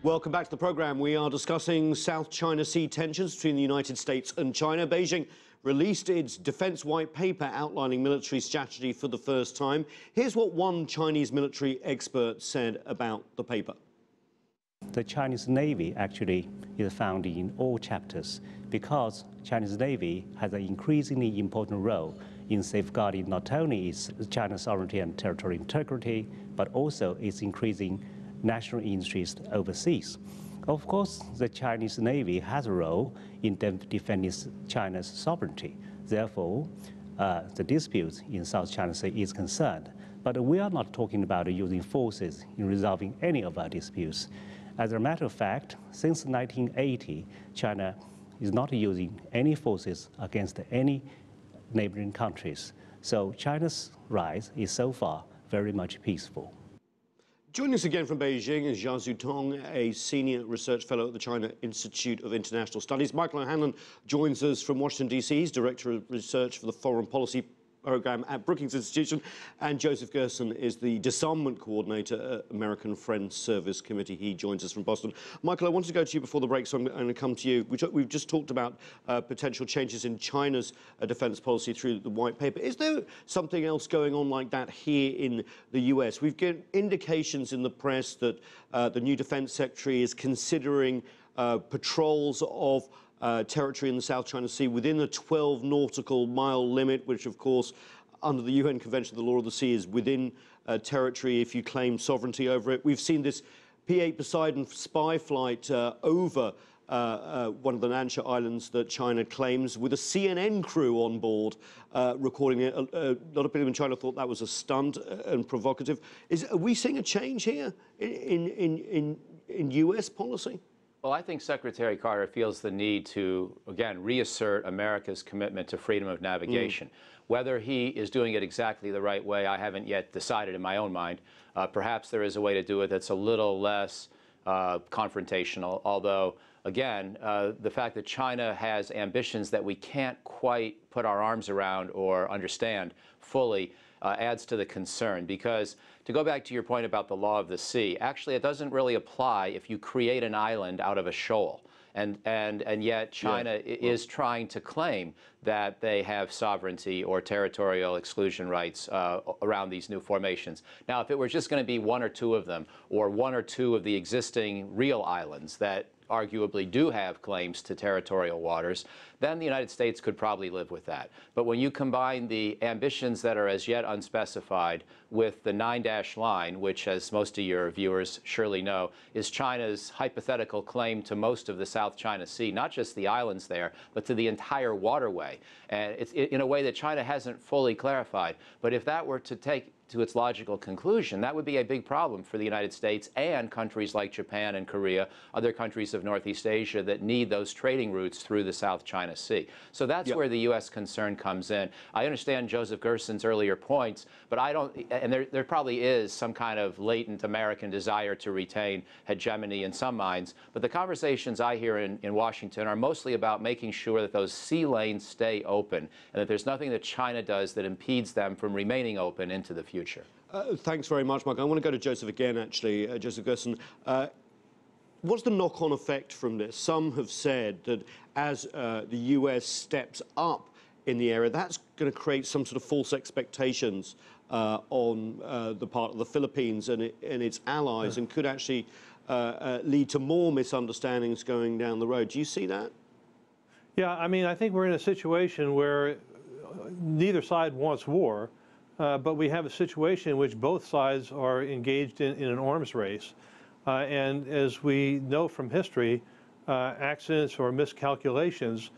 Welcome back to the programme. We are discussing South China Sea tensions between the United States and China. Beijing released its defence white paper outlining military strategy for the first time. Here's what one Chinese military expert said about the paper. The Chinese Navy actually is found in all chapters because Chinese Navy has an increasingly important role in safeguarding not only its China's sovereignty and territorial integrity, but also its increasing national interest overseas. Of course, the Chinese Navy has a role in defending China's sovereignty. Therefore, the dispute in South China Sea is concerned. But we are not talking about using forces in resolving any of our disputes. As a matter of fact, since 1980, China is not using any forces against any neighboring countries. So China's rise is so far very much peaceful. Joining us again from Beijing is Jia Zutong, a senior research fellow at the China Institute of International Studies. Michael O'Hanlon joins us from Washington, D.C. He's director of research for the Foreign Policy Program at Brookings Institution, and Joseph Gerson is the disarmament coordinator at American Friends Service Committee. He joins us from Boston. Michael, I wanted to go to you before the break, so I'm going to come to you. We've just talked about potential changes in China's defence policy through the white paper. Is there something else going on like that here in the US? We've given indications in the press that the new defence secretary is considering patrols of territory in the South China Sea within a 12 nautical mile limit, which of course under the UN Convention of the Law of the Sea is within territory if you claim sovereignty over it. We've seen this P-8 Poseidon spy flight over one of the Nansha Islands that China claims with a CNN crew on board recording it. A lot of people in China thought that was a stunt and provocative. Are we seeing a change here in US policy? Well, I think Secretary Carter feels the need to, again, reassert America's commitment to freedom of navigation. Whether he is doing it exactly the right way, I haven't yet decided in my own mind. Perhaps there is a way to do it that's a little less confrontational, although, again, the fact that China has ambitions that we can't quite put our arms around or understand fully adds to the concern, because to go back to your point about the law of the sea, actually it doesn't really apply if you create an island out of a shoal. And yet China is trying to claim that they have sovereignty or territorial exclusion rights around these new formations. Now, if it were just going to be one or two of them, or one or two of the existing real islands that arguably do have claims to territorial waters, then the United States could probably live with that. But when you combine the ambitions that are as yet unspecified with the 9-dash line, which, as most of your viewers surely know, is China's hypothetical claim to most of the South China Sea, not just the islands there, but to the entire waterway. And it's in a way that China hasn't fully clarified. But if that were to take to its logical conclusion, that would be a big problem for the United States and countries like Japan and Korea, other countries of Northeast Asia that need those trading routes through the South China Sea. So that's where the U.S. concern comes in. I understand Joseph Gerson's earlier points, but I don't, and there probably is some kind of latent American desire to retain hegemony in some minds, but the conversations I hear in Washington are mostly about making sure that those sea lanes stay open and that there's nothing that China does that impedes them from remaining open into the future. Thanks very much, Mike. I want to go to Joseph again, actually. Joseph Gerson, what's the knock-on effect from this? Some have said that as the US steps up in the area, that's going to create some sort of false expectations on the part of the Philippines and its allies, and could actually lead to more misunderstandings going down the road. Do you see that? Yeah, I mean, I think we're in a situation where neither side wants war. But we have a situation in which both sides are engaged in an arms race. And as we know from history, accidents or miscalculations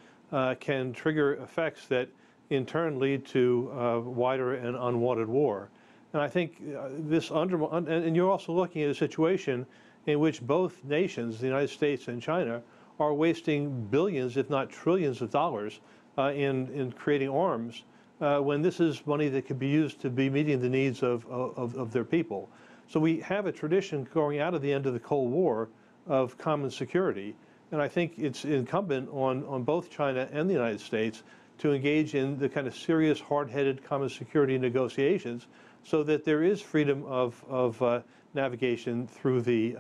can trigger effects that in turn lead to wider and unwanted war. And I think and you're also looking at a situation in which both nations, the United States and China, are wasting billions, if not trillions of dollars in creating arms, when this is money that could be used to be meeting the needs of their people. So we have a tradition going out of the end of the Cold War of common security. And I think it's incumbent on both China and the United States to engage in the kind of serious, hard-headed common security negotiations so that there is freedom of navigation through the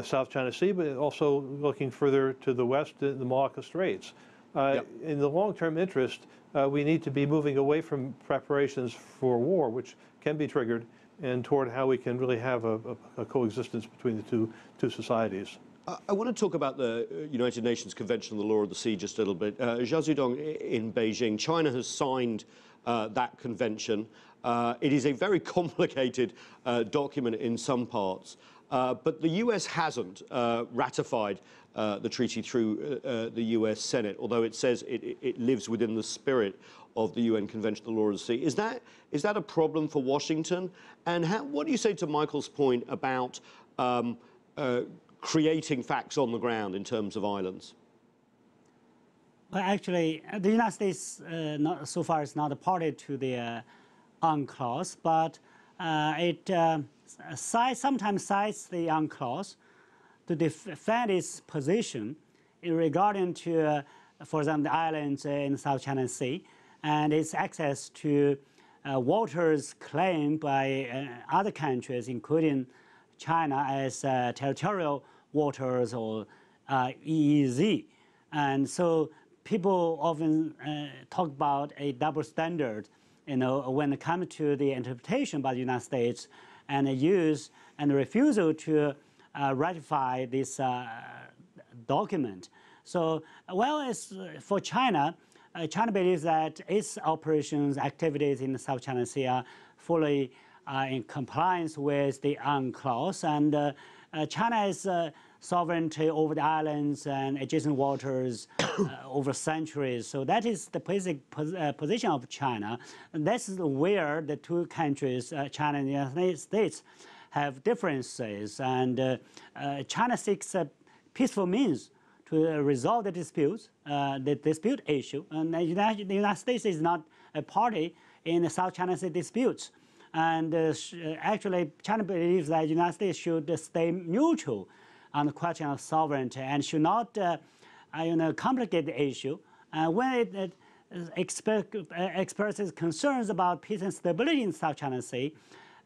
South China Sea, but also looking further to the west, the Malacca Straits. In the long-term interest, we need to be moving away from preparations for war, which can be triggered, and toward how we can really have a coexistence between the two societies. I want to talk about the United Nations Convention on the Law of the Sea just a little bit. Zhao Zudong in Beijing, China has signed that convention. It is a very complicated document in some parts, but the US hasn't ratified the treaty through the US Senate, although it says it lives within the spirit of the UN Convention on the Law of the Sea. Is that a problem for Washington? And what do you say to Michael's point about creating facts on the ground in terms of islands? Well, actually, the United States so far is not a party to the UNCLOS, but it sometimes cites the UNCLOS to defend its position in regarding to, for example, the islands in the South China Sea and its access to waters claimed by other countries, including China, as territorial waters or EEZ. And so people often talk about a double standard, when it comes to the interpretation by the United States and the use and the refusal to ratify this document. So, well, as for China, China believes that its operations, activities in the South China Sea are fully in compliance with the UNCLOS, and China has sovereignty over the islands and adjacent waters over centuries. So that is the basic position of China. And that's where the two countries, China and the United States, have differences. And China seeks a peaceful means to resolve the dispute issue. And the United States is not a party in the South China Sea disputes. And actually, China believes that the United States should stay neutral on the question of sovereignty and should not complicate the issue. When it expresses concerns about peace and stability in the South China Sea,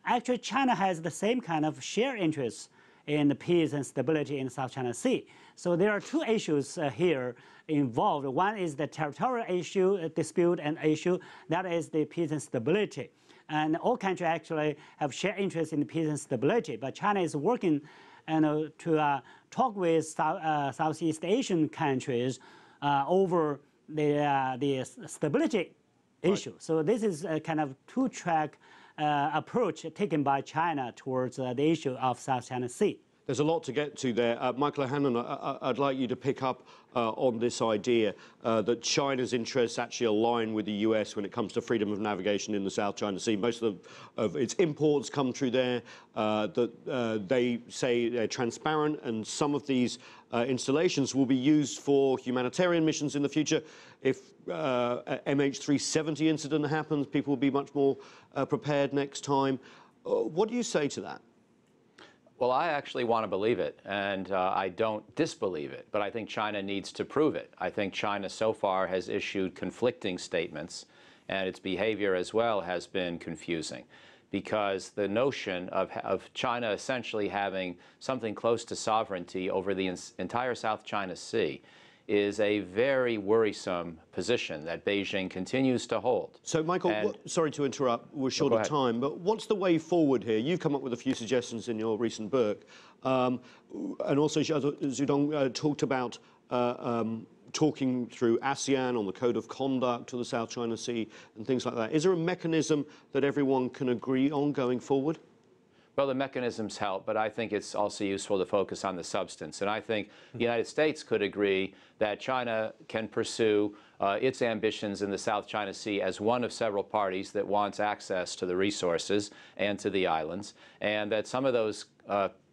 actually China has the same kind of shared interests in the peace and stability in the South China Sea. So there are two issues here involved. One is the territorial issue, dispute and issue. That is the peace and stability. And all countries actually have shared interest in peace and stability. But China is working to talk with Southeast Asian countries over the stability issue. So this is a kind of two-track approach taken by China towards the issue of South China Sea. There's a lot to get to there. Michael O'Hanlon, I'd like you to pick up on this idea that China's interests actually align with the US when it comes to freedom of navigation in the South China Sea. Most of its imports come through there, that they say they're transparent, and some of these installations will be used for humanitarian missions in the future. If MH370 incident happens, people will be much more prepared next time. What do you say to that? Well, I actually want to believe it, and I don't disbelieve it, but I think China needs to prove it. I think China so far has issued conflicting statements, and its behavior as well has been confusing, because the notion of China essentially having something close to sovereignty over the entire South China Sea is a very worrisome position that Beijing continues to hold. So, Michael, sorry to interrupt, we're short of time, but what's the way forward here? You've come up with a few suggestions in your recent book, and also Zhao Zudong talked about talking through ASEAN on the code of conduct to the South China Sea and things like that. Is there a mechanism that everyone can agree on going forward? Well, the mechanisms help, but I think it's also useful to focus on the substance. And I think the United States could agree that China can pursue its ambitions in the South China Sea as one of several parties that wants access to the resources and to the islands, and that some of those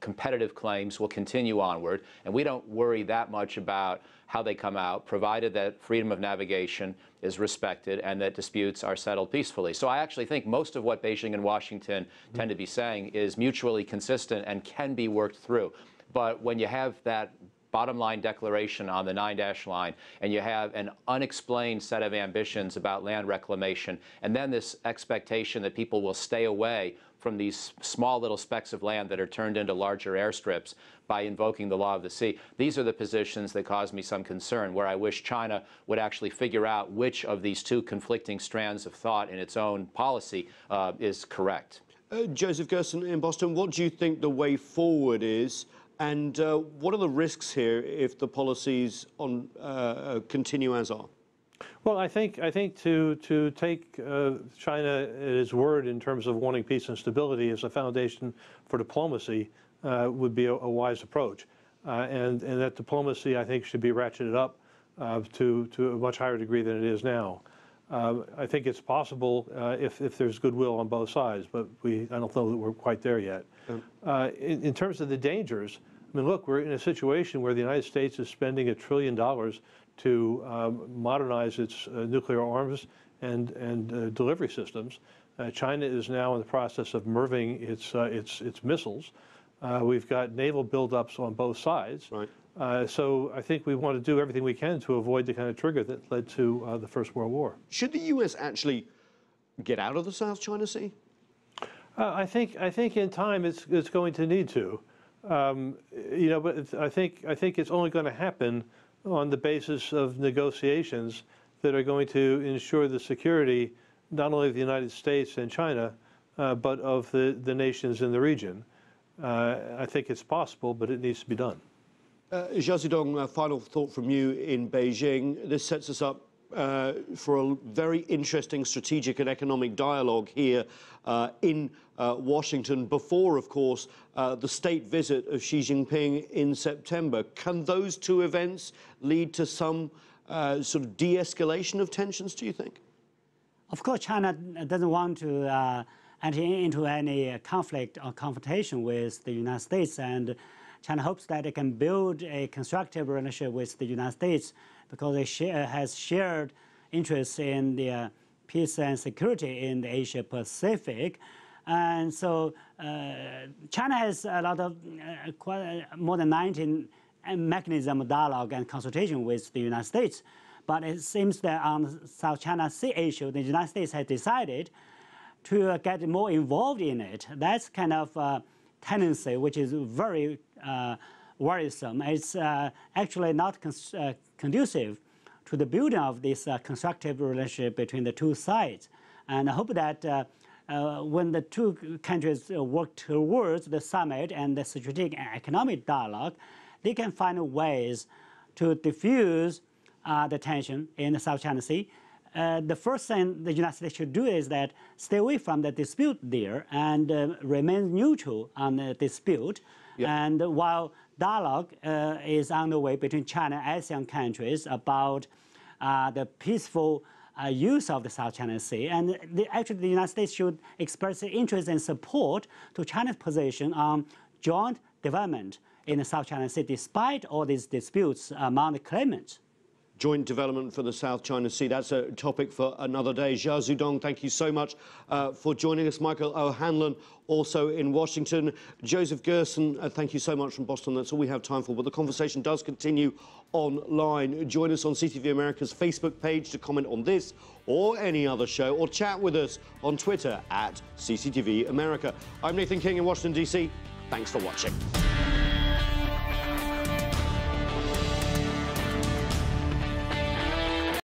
competitive claims will continue onward. And we don't worry that much about how they come out, provided that freedom of navigation is respected and that disputes are settled peacefully. So I actually think most of what Beijing and Washington tend to be saying is mutually consistent and can be worked through. But when you have that bottom line declaration on the 9-dash line, and you have an unexplained set of ambitions about land reclamation, and then this expectation that people will stay away from these small little specks of land that are turned into larger airstrips by invoking the law of the sea. These are the positions that cause me some concern, where I wish China would actually figure out which of these two conflicting strands of thought in its own policy is correct. Joseph Gerson in Boston, what do you think the way forward is, and what are the risks here if the policies on continue as are? Well, I think to take China at its word in terms of wanting peace and stability as a foundation for diplomacy would be a wise approach, and that diplomacy, I think, should be ratcheted up to a much higher degree than it is now. I think it's possible if there's goodwill on both sides, but I don't know that we're quite there yet. In terms of the dangers, I mean, look, we're in a situation where the United States is spending $1 trillion to modernize its nuclear arms and delivery systems. China is now in the process of MIRVing its missiles. We've got naval buildups on both sides. Right. So I think we want to do everything we can to avoid the kind of trigger that led to the First World War. Should the U.S. actually get out of the South China Sea? I think in time it's going to need to. You know, but I think it's only going to happen on the basis of negotiations that are going to ensure the security not only of the United States and China, but of the nations in the region. I think it's possible, but it needs to be done. Zhao Zedong, final thought from you in Beijing. This sets us up for a very interesting strategic and economic dialogue here in Washington before, of course, the state visit of Xi Jinping in September. Can those two events lead to some sort of de-escalation of tensions, do you think? Of course, China doesn't want to enter into any conflict or confrontation with the United States, and China hopes that it can build a constructive relationship with the United States because it has shared interests in the peace and security in the Asia-Pacific. And so China has a lot of, more than 19 mechanisms of dialogue and consultation with the United States. But it seems that on the South China Sea issue, the United States has decided to get more involved in it. That's kind of a tendency which is very worrisome. It's actually not conducive to the building of this constructive relationship between the two sides. And I hope that when the two countries work towards the summit and the strategic and economic dialogue, they can find ways to diffuse the tension in the South China Sea. The first thing the United States should do is that stay away from the dispute there and remain neutral on the dispute. Yep. And while dialogue is underway between China and ASEAN countries about the peaceful use of the South China Sea, and actually the United States should express interest and support to China's position on joint development in the South China Sea, despite all these disputes among the claimants. Joint development for the South China Sea. That's a topic for another day. Zhao Zedong, thank you so much for joining us. Michael O'Hanlon, also in Washington. Joseph Gerson, thank you so much from Boston. That's all we have time for, but the conversation does continue online. Join us on CTV America's Facebook page to comment on this or any other show, or chat with us on Twitter at CCTV America. I'm Nathan King in Washington, D.C. Thanks for watching.